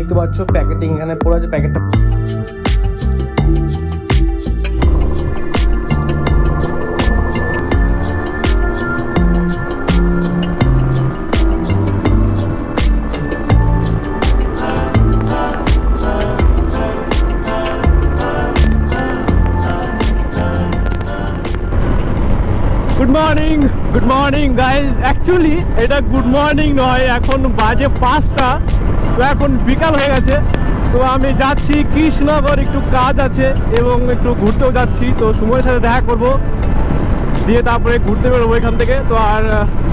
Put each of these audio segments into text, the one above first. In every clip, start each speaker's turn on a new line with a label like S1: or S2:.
S1: দেখতে পাচ্ছ প্যাকেটিং এখানে পড়ে আছে প্যাকেটটা।
S2: Good morning guys. অ্যাকচুয়ালি এটা গুড মর্নিং নয়, এখন বাজে 5টা, তো এখন বিকাল হয়ে গেছে। তো আমি যাচ্ছি কৃষ্ণনগর, একটু কাজ আছে এবং একটু ঘুরতেও যাচ্ছি। তো সুমনের সাথে দেখা করব, দিয়ে তারপরে ঘুরতে বেরোবো এখান থেকে। তো আর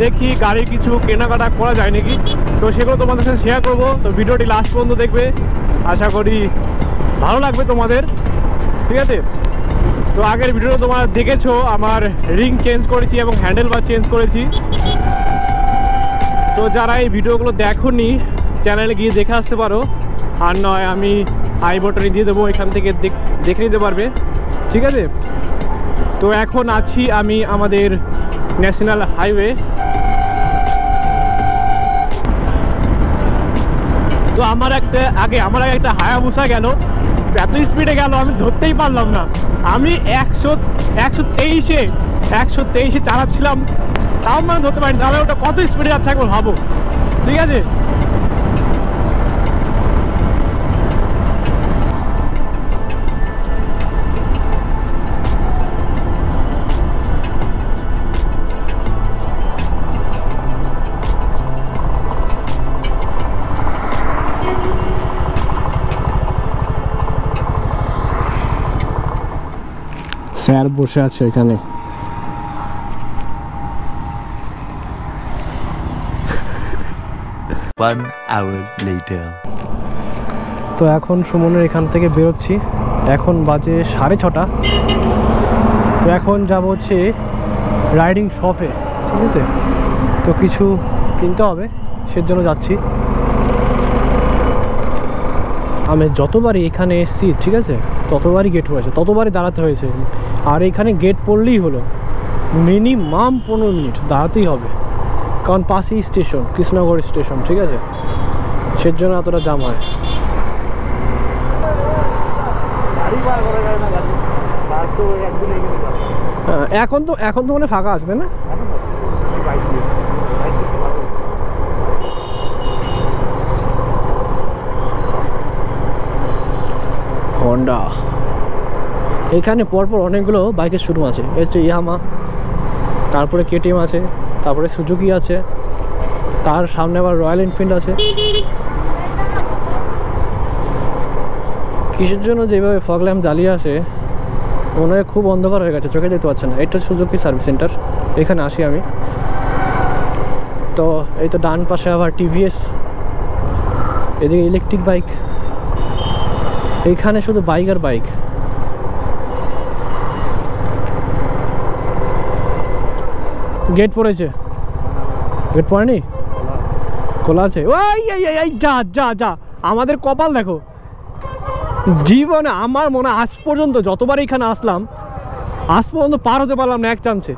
S2: দেখি গাড়ির কিছু কেনাকাটা করা যায় নাকি, তো সেগুলো তোমাদের সাথে শেয়ার করবো। তো ভিডিওটি লাস্ট পর্যন্ত দেখবে, আশা করি ভালো লাগবে তোমাদের, ঠিক আছে? তো আগের ভিডিওতে তোমরা দেখেছো আমার রিং চেঞ্জ করেছি এবং হ্যান্ডেল বার চেঞ্জ করেছি। তো যারা এই ভিডিওগুলো দেখোনি চ্যানেলে গিয়ে দেখে আসতে পারো, আর নয় আমি আই বাটনে দিয়ে দেবো, এখান থেকে দেখে নিতে পারবে, ঠিক আছে? তো এখন আছি আমি আমাদের ন্যাশনাল হাইওয়ে। তো আমার আগে একটা হায়াবুসা গেল, এত স্পিডে গেল আমি ধরতেই পারলাম না। আমি 123-এ চালাচ্ছিলাম, তাও মানে ধরতে পারিনি। তাহলে ওটা কত স্পিডে যাচ্ছে একবার ভাবো, ঠিক আছে? স্যার বসে আছে ওইখানে। তো এখন সুমনের এখান থেকে বেরোচ্ছি, এখন বাজে 6:30। তো এখন যাব হচ্ছে রাইডিং শপে, ঠিক আছে? তো কিছু কিনতে হবে, সেজন্য যাচ্ছি। আমি যতবারই এখানে এসেছি, ঠিক আছে, ততবারই গেট হয়েছে, ততবারই দাঁড়াতে হয়েছে। আর এখানে গেট পড়লেই হলো মিনিমাম 15 মিনিট দাঁড়াতেই হবে, কারণ পাশেই স্টেশন, কৃষ্ণনগর স্টেশন, ঠিক আছে? সেজন্য এতটা জাম হয়। এখন তো মানে ফাঁকা আছে, তাই না? হন্ডা, এখানে পরপর অনেকগুলো বাইকের শোরুম আছে। এসছে ইয়ামাহা, তারপরে কেটিএম আছে, তারপরে সুজুকি আছে, তার সামনে আবার রয়্যাল এনফিল্ড আছে। কিসের জন্য যেভাবে ফগ ল্যাম্প জ্বালিয়ে আসে, মনে হয় খুব অন্ধকার হয়ে গেছে, চোখে দেখতে পাচ্ছে না। এটা সুজুকি সার্ভিস সেন্টার, এখানে আসি আমি। তো এই তো ডান পাশে আবার টিভিএস, এদিকে ইলেকট্রিক বাইক, এইখানে শুধু বাইক আর বাইক। গেট পড়েছে, গেট পড়েনি, খোলা আছে। ওই যা যা যা, আমাদের কপাল দেখো। জীবনে আমার মনে আজ পর্যন্ত যতবার এখানে আসলাম, আজ পর্যন্ত পার হতে পারলাম না এক চান্সে।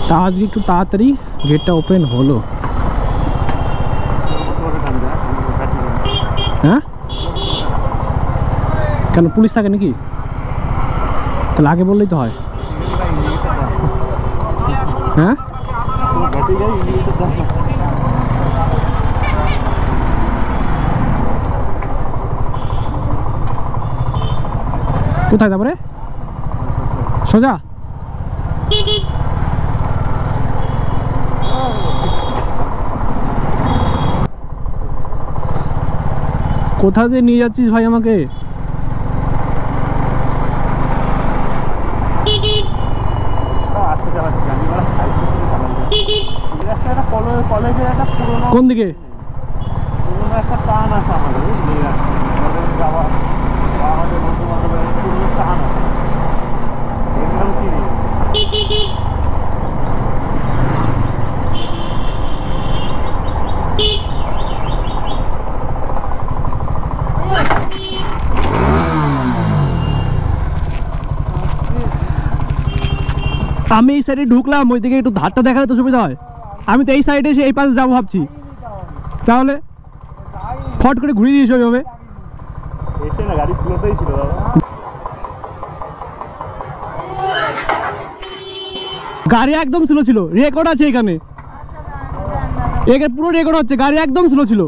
S2: তা আজকে একটু তাড়াতাড়ি গেটটা ওপেন হলো। হ্যাঁ, কেন পুলিশ থাকে নাকি? তাহলে আগে বললেই তো হয়। হ্যাঁ, কোথায় তারপরে সোজা? কোথা দিয়ে নিয়ে যাচ্ছিস ভাই আমাকে? কোন দিকে? একটা টান আছে আমাদের, আমাদের বন্ধু বান্ধবের টান আছে, আমি এই সাইডে ঢুকলাম, ওইদিকে একটু ধারটা দেখালে তো সুবিধা হয়। আমি তো এই সাইডে এসে এই পাশে যাবো ভাবছি, তাহলে ফট করে ঘুরিয়ে দিয়েছি ওইভাবে। গাড়ি একদম স্লো ছিল, রেকর্ড আছে এখানে, পুরো রেকর্ড হচ্ছে, গাড়ি একদম স্লো ছিল।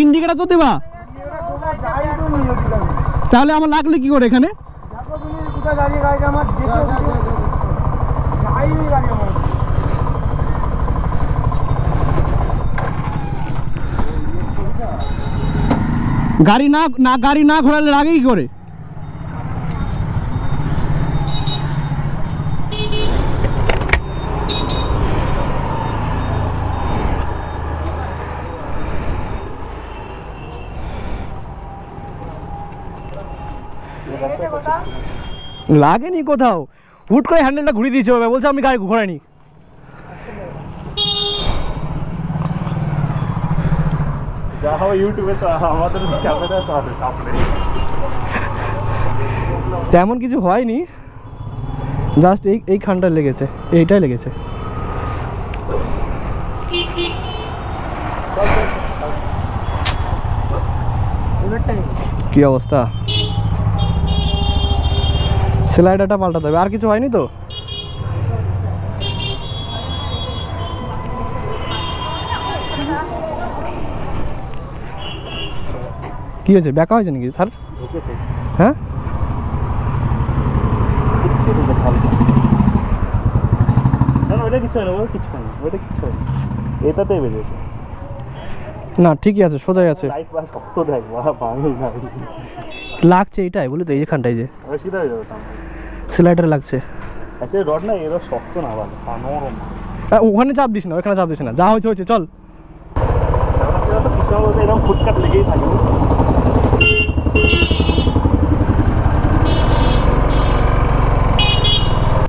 S2: ইন্ডিকেটার তো দেবা, তাহলে আমার লাগলে কি করে এখানে? গাড়ি না ঘোরালে লাগে কি করে? লাগেনি কোথাও, হুট করে হ্যান্ডেলটা ঘুরিয়ে দিয়েছে, বলছে আমি গাড়ি ঘোরাইনি। তেমন কিছু হয়নি, জাস্ট এই খানটা লেগেছে, এইটাই লেগেছে। কি অবস্থা, স্লাইডারটা পাল্টাতে হবে, আর কিছু হয়নি তো? কি হয়েছে, ব্যাকা হয়েছে নাকি স্যার? হ্যাঁ, না ঠিকই আছে, সোজাই আছে, লাগছে এইটাই বলি তো, এইখানটাই যে স্লাইডার লাগছে। ওখানে চাপ দিস না, ওখানে চাপ দিস না, যা হয়েছে হয়েছে, চল।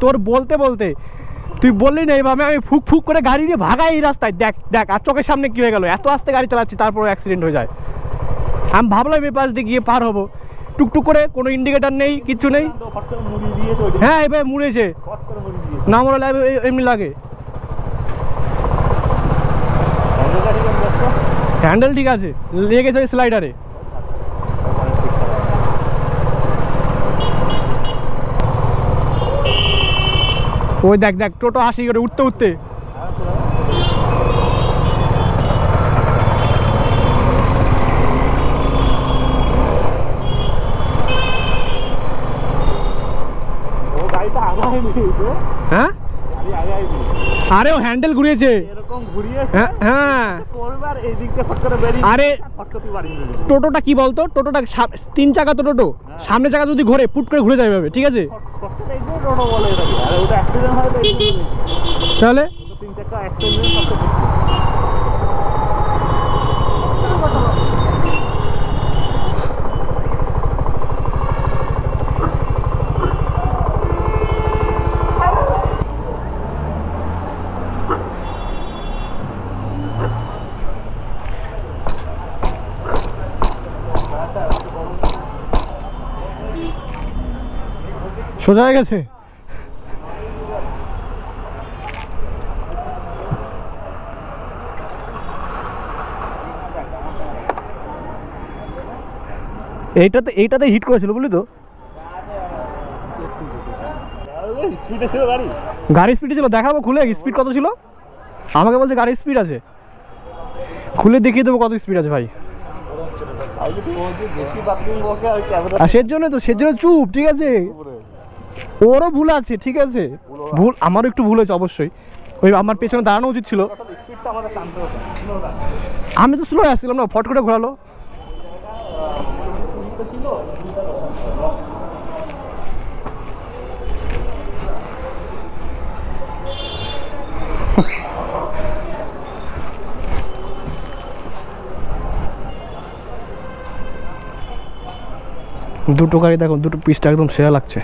S2: তোর বলতে বলতে তুই বললি না এইভাবে, আমি ফুক ফুক করে গাড়ি নিয়ে ভাগাই এই রাস্তায়, দেখ দেখ, আর চোখের সামনে কি হয়ে গেল, এত আস্তে গাড়ি চালাচ্ছি তারপর অ্যাক্সিডেন্ট হয়ে যায়। আমি ভাবলাম এই পাশ দিয়ে গিয়ে পার হবো, টুকটুক করে, কোনো ইন্ডিকেটার নেই, কিচ্ছু নেই। হ্যাঁ এভাবে মুড়েছে, না মরে এমনি লাগে। হ্যান্ডেল ঠিক আছে, লেগেছে স্লাইডারে। ওই দেখ দেখ, টোটো আসি করে উঠতে উঠতে। হ্যাঁ, আরে ও হ্যান্ডেল ঘুরিয়েছে, হ্যাঁ। আরে টোটোটা কি বলতো, টোটোটা 3 চাকা তো, টোটো সামনে চাকা যদি ঘোরে ফুট করে ঘুরে যাবে, ঠিক আছে? তাহলে সোজা হয়ে গেছে। এইটাতে হিট করেছিল বুঝলি তো, গাড়ি স্পিডে ছিল। দেখাবো খুলে স্পিড কত ছিল, আমাকে বলছে গাড়ির স্পিড আছে, খুলে দেখিয়ে দেবো কত স্পিড আছে ভাই। আর সেজন্য চুপ, ঠিক আছে? ওরও ভুল আছে, ঠিক আছে, ভুল আমারও একটু ভুল হয়েছে অবশ্যই। ওই আমার পেছনে দাঁড়ানো উচিত ছিল, আমি তো স্লো আসছিলাম না, ফট করে ঘোরালো। দুটো গাড়ি দেখো, দুটো পিসটা একদম সেরা লাগছে।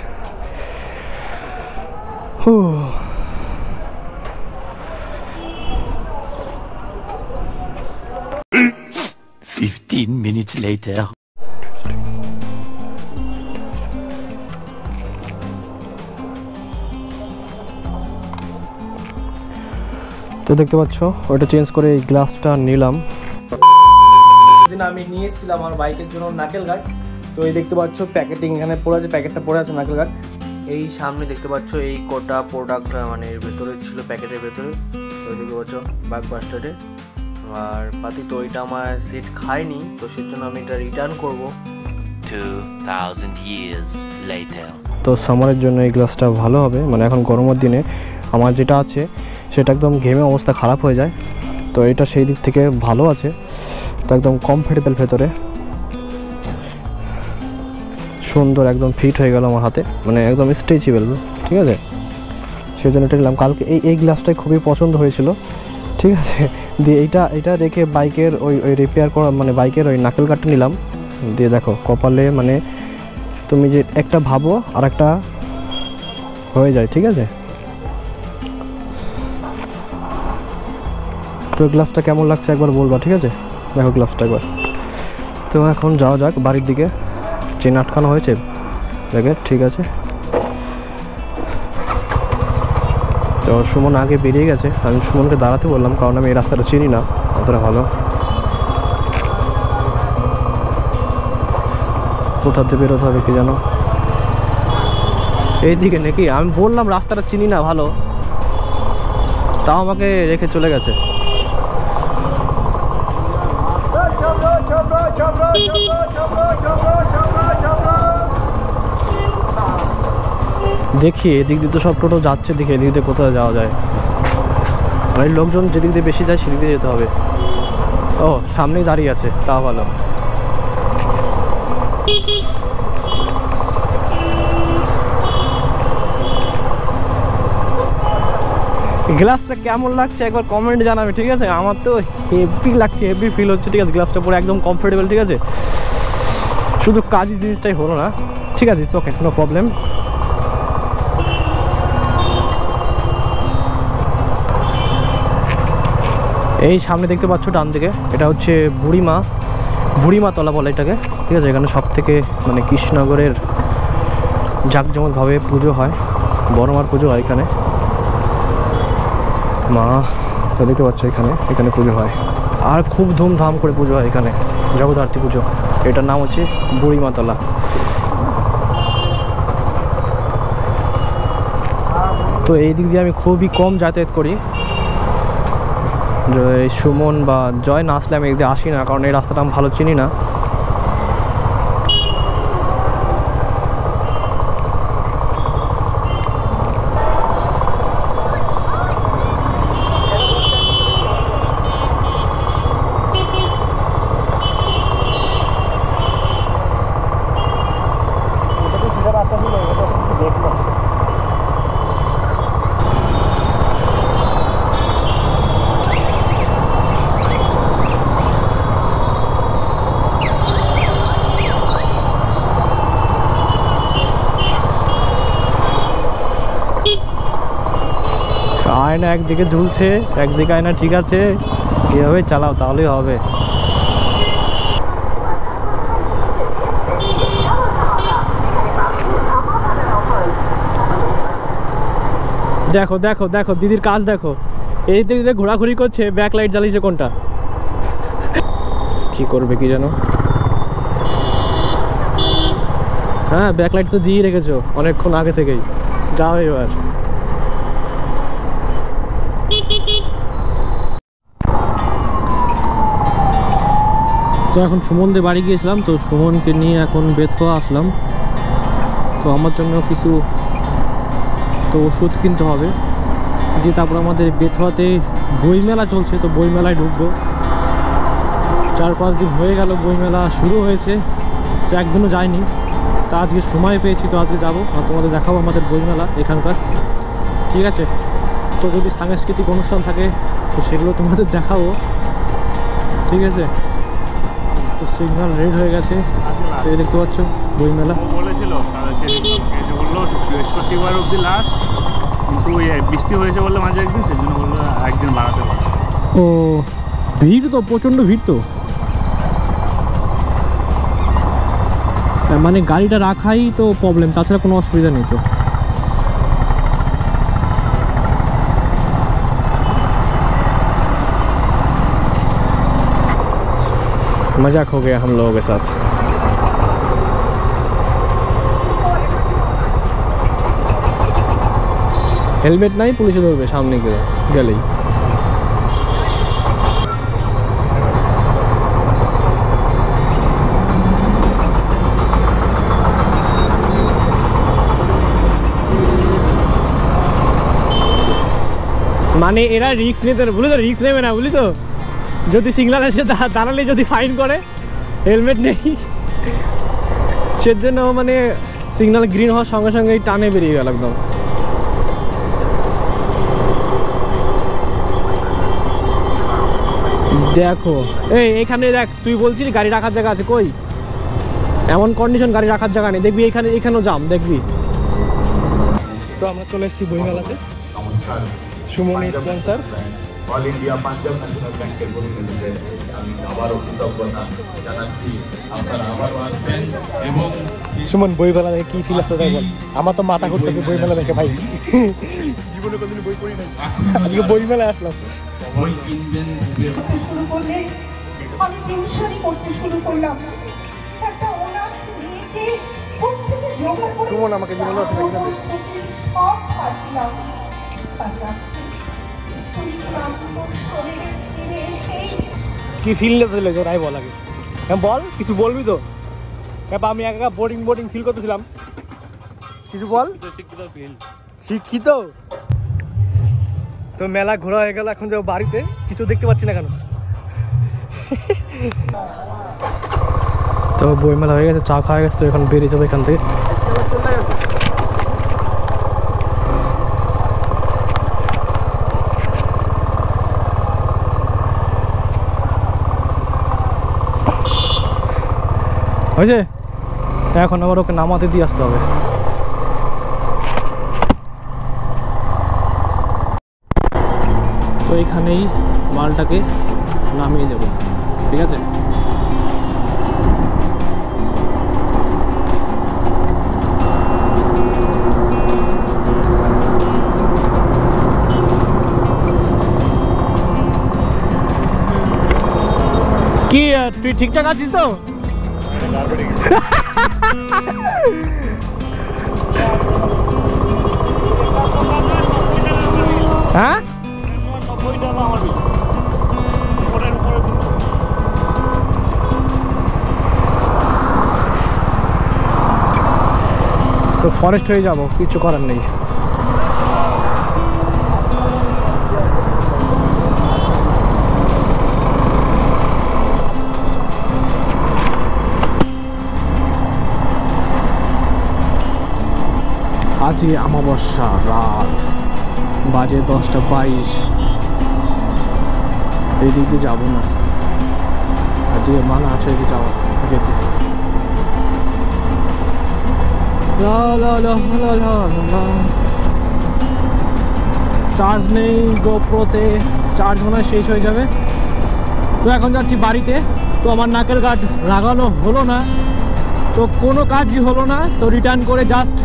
S3: 15 minutes later.
S2: দেখতে পাচ্ছ ওটা চেঞ্জ করে এই গ্লাসটা নিলাম।
S1: দিন আমি নিয়ে এসেছিলাম আমার বাইকের জন্য নাকেল গার্ড। তো এই দেখতে পাচ্ছ প্যাকেটিং এখানে পড়ে আছে, প্যাকেটটা পড়ে আছে নাকেল গার্ড। এই সামনে দেখতে পাচ্ছ এই কোটা প্রোডাক্ট মানে এর ভেতরে ছিল, প্যাকেটের ভেতরে। তো দেখতে পাচ্ছ বাগবাস্টারে। আর পাতি তো এটা আমার সেট খায়নি, তো সেই জন্য আমি এটা রিটার্ন করবো।
S3: 2000 years later.
S2: তো সামারের জন্য এই গ্লাসটা ভালো হবে, মানে এখন গরমের দিনে আমার যেটা আছে সেটা একদম ঘেমে অবস্থা খারাপ হয়ে যায়। তো এটা সেই দিক থেকে ভালো আছে, তো একদম কমফোর্টেবল ভেতরে, সুন্দর একদম ফিট হয়ে গেল আমার হাতে, মানে একদম স্ট্রেচেবল, ঠিক আছে। সেই জন্য এটা নিলাম। কালকে এই গ্লাসটাই খুবই পছন্দ হয়েছিল, ঠিক আছে। দিয়ে এইটা রেখে বাইকের ওই রিপেয়ার করা, মানে বাইকের ওই নাকেল গার্ডটা নিলাম। দিয়ে দেখো কপালে, মানে তুমি যে একটা ভাবো আর একটা হয়ে যায়, ঠিক আছে। তো গ্লাভসটা কেমন লাগছে একবার বলবা, ঠিক আছে। দেখো গ্লাভসটা একবার। তো এখন যাওয়া যাক বাড়ির দিকে। চেন আটকানো হয়েছে দেখে, ঠিক আছে। তো সুমন আগে বেরিয়ে গেছে, আমি সুমনকে দাঁড়াতে বললাম, কারণ আমি এই রাস্তাটা চিনি না অতটা ভালো। কোথাতে বেরোতে হবে কি জানো, এইদিকে নাকি? আমি বললাম রাস্তাটা চিনি না ভালো, তাও আমাকে রেখে চলে গেছে। দেখি এদিক দিয়ে তো সব টোটো যাচ্ছে, দেখি এদিক দিয়ে কোথায় যাওয়া যায়। মানে লোকজন যেদিক দিয়ে বেশি যায় সেদিক দিয়ে যেতে হবে। ও সামনেই দাঁড়িয়ে আছে, তা ভালো। গ্লাভসটা কেমন লাগছে একবার কমেন্ট জানাবে, ঠিক আছে। আমার তো হেভি লাগছে, হেভি ফিল হচ্ছে, ঠিক আছে। গ্লাভসটা পুরো একদম কমফোর্টেবল, ঠিক আছে। শুধু কাজের জিনিসটাই হলো না, ঠিক আছে। ওকে, নো প্রবলেম। এই সামনে দেখতে পাচ্ছ ডান দিকে, এটা হচ্ছে বুড়িমা তলা বলে এটাকে, ঠিক আছে। এখানে সব থেকে মানে কৃষ্ণনগরের জাঁকজমকভাবে পুজো হয়, বড় মার পুজো হয় এখানে। মা তো দেখতে পাচ্ছ এখানে পুজো হয়, আর খুব ধুমধাম করে পুজো হয় এখানে, জগদ্ধাত্রী পুজো। এটার নাম হচ্ছে বুড়িমা তলা। তো এই দিক দিয়ে আমি খুবই কম যাতায়াত করি। সুমন বা জয় না আসলে আমি এদিকে আসি না, কারণ এই রাস্তাটা আমি ভালো চিনি না। আয়না একদিকে ঝুলছে, একদিকে আয়না ঠিক আছে, এভাবে চালাও তাহলেই হবে। দেখো দেখো দেখো দিদির কাজ দেখো, এই দিকে ঘোরাঘুরি করছে, ব্যাক লাইট জ্বালিয়েছে কোনটা, কি করবে কি জানো। হ্যাঁ ব্যাক লাইট তো দিয়ে রেখেছো অনেকক্ষণ আগে থেকেই, যাও এবার। তো এখন সুমনদের বাড়ি গিয়েছিলাম, তো সুমনকে নিয়ে এখন বেতফা আসলাম। তো আমার জন্য কিছু তো ওষুধ কিনতে হবে, দিয়ে তারপর আমাদের বেতফাতে বইমেলা চলছে, তো বইমেলায় ঢুকবো। 4-5 দিন হয়ে গেল বইমেলা শুরু হয়েছে, তো একদিনও যাইনি। তা আজকে সময় পেয়েছি, তো আজকে যাবো আর তোমাদের দেখাবো আমাদের বইমেলা এখানকার, ঠিক আছে। তো যদি সাংস্কৃতিক অনুষ্ঠান থাকে তো সেগুলো তোমাদের দেখাবো, ঠিক আছে। তো সিগন্যাল রেড হয়ে গেছে, এই দেখতে পাচ্ছ বইমেলা।
S4: বলেছিল বললো বৃহস্পতিবার অবধি লাস্ট, কিন্তু বৃষ্টি হয়েছে বললে মাঝে একদিন, সেজন্য বললো একদিন বাড়াতে পারে।
S2: ও ভিড় তো প্রচণ্ড ভিড়, তো মানে গাড়িটা রাখাই তো প্রবলেম, তাছাড়া কোনো অসুবিধা নেই। তো मजाक हो गया हम लोगों के साथ। हेलमेट नहीं पुलिस धरবে सामने গেলেই। মানে এরা রিস্ক নিতে বলে তো, রিস্ক নেবে না বুঝলি তো। যদি সিগন্যাল এসে দাঁড়ালে যদি ফাইন করে, হেলমেট নেই সেজন্য মানে সিগন্যাল গ্রিন হওয়ার সঙ্গে সঙ্গেই টানে বেরিয়ে গেল একদম। দেখো এইখানে দেখ, তুই বলছিস গাড়ি রাখার জায়গা আছে, কই এমন কন্ডিশন গাড়ি রাখার জায়গা নেই। দেখবি এখানেও জাম দেখবি। তো আমরা চলে এসেছি বইমেলাতে, সুমনি sponsor.
S5: All India Punjab national ব্যাংকের প্রতিনিধিদের আমি আবারও কৃতজ্ঞতা জানাচ্ছি। আপনারা আবারও আসবেন এবং
S2: সুমন বইমেলা দেখে কি ফিল আসছে তাই বল। আমার তো মাথা ঘুরতে বইমেলা দেখে ভাই, জীবনে কোনদিন বই পড়ি নাই, আজকে বইমেলায় আসলাম।
S5: বই কিনবেন
S6: শুরু করলে আমি টিউশনই করতে শুরু করলাম। একটা অনাথ মেয়েকে কোত্থেকে জোগাড় করে
S2: সুমন আমাকে দিল না,
S6: সব পাচ্ছিলাম।
S2: কি ফিল লেগেছিল তাই বল আগে, বল কিছু বলবি তো। আমি একা বোরিং ফিল করতেছিলাম, কিছু বল। শিক্ষিত তো মেলা ঘোরা হয়ে গেল, এখন যাবো বাড়িতে। কিছু দেখতে পাচ্ছি না কেন। তো বই মেলা হয়ে গেছে, চা খাওয়া গেছে, তো এখন বেরিয়ে যাবো এখান থেকে। হয়েছে, এখন আবার ওকে নামাতে দিয়ে আসতে হবে। তো এইখানেই মালটাকে নামিয়ে দেবো, ঠিক আছে। কি তুই ঠিকঠাক আছিস তো? হ্যাঁ তো ফরেস্ট হয়ে যাবো, কিছু করার নেই। আজকে অমাবস্যা রাত, বাজে 10:22। এই দিক দিয়ে যাবো না, আজকে মানা আছে এদিকে যাওয়া। চার্জ নেই গোপ্রোতে, চার্জ মনে হয় শেষ হয়ে যাবে। তো এখন যাচ্ছি বাড়িতে। তো আমার নাকেল গার্ড লাগানো হলো না, তো কোনো কাজই হলো না। তো রিটার্ন করে জাস্ট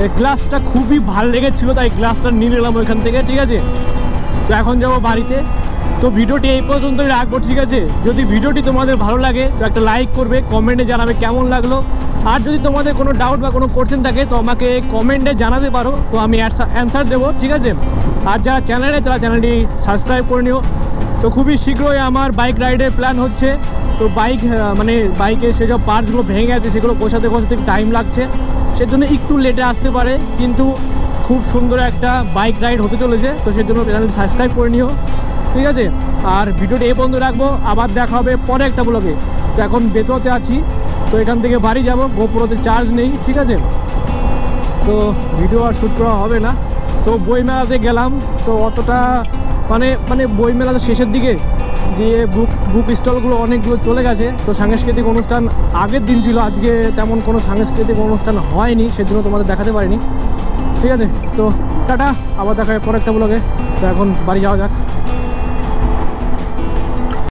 S2: এই গ্লাসটা খুবই ভালো লেগেছিলো, তাই গ্লাসটা নিয়ে নিলাম ওইখান থেকে, ঠিক আছে। তো এখন যাবো বাড়িতে। তো ভিডিওটি এই পর্যন্তই রাখবো, ঠিক আছে। যদি ভিডিওটি তোমাদের ভালো লাগে তো একটা লাইক করবে, কমেন্টে জানাবে কেমন লাগলো। আর যদি তোমাদের কোনো ডাউট বা কোনো কোশ্চেন থাকে তো আমাকে কমেন্টে জানাতে পারো, তো আমি অ্যান্সার দেবো, ঠিক আছে। আর যারা চ্যানেলে তারা চ্যানেলটি সাবস্ক্রাইব করে নিও। তো খুবই শীঘ্রই আমার বাইক রাইডের প্ল্যান হচ্ছে। তো বাইকে সেসব পার্টসগুলো ভেঙে গেছে, সেগুলো গোছাতে টাইম লাগছে, সেজন্য একটু লেটে আসতে পারে, কিন্তু খুব সুন্দর একটা বাইক রাইড হতে চলেছে। তো সেজন্য চ্যানেলটি সাবস্ক্রাইব করে নিও, ঠিক আছে। আর ভিডিওটি এই পর্যন্ত রাখবো, আবার দেখা হবে পরে একটা ব্লগে। তো এখন বেতোতে আছি, তো এখান থেকে বাড়ি যাব, গোপ্রোতে চার্জ নেই, ঠিক আছে। তো ভিডিও আর শ্যুট করা হবে না। তো বইমেলাতে গেলাম, তো অতটা মানে বইমেলা তো শেষের দিকে দিয়ে বুক স্টলগুলো অনেকগুলো চলে গেছে। তো সাংস্কৃতিক অনুষ্ঠান আগের দিন ছিল, আজকে তেমন কোনো সাংস্কৃতিক অনুষ্ঠান হয়নি, সেজন্য তোমাদের দেখাতে পারিনি, ঠিক আছে। তো টাটা, আবার দেখা হবে পরে একটা ব্লগে। তো এখন বাড়ি যাওয়া যাক।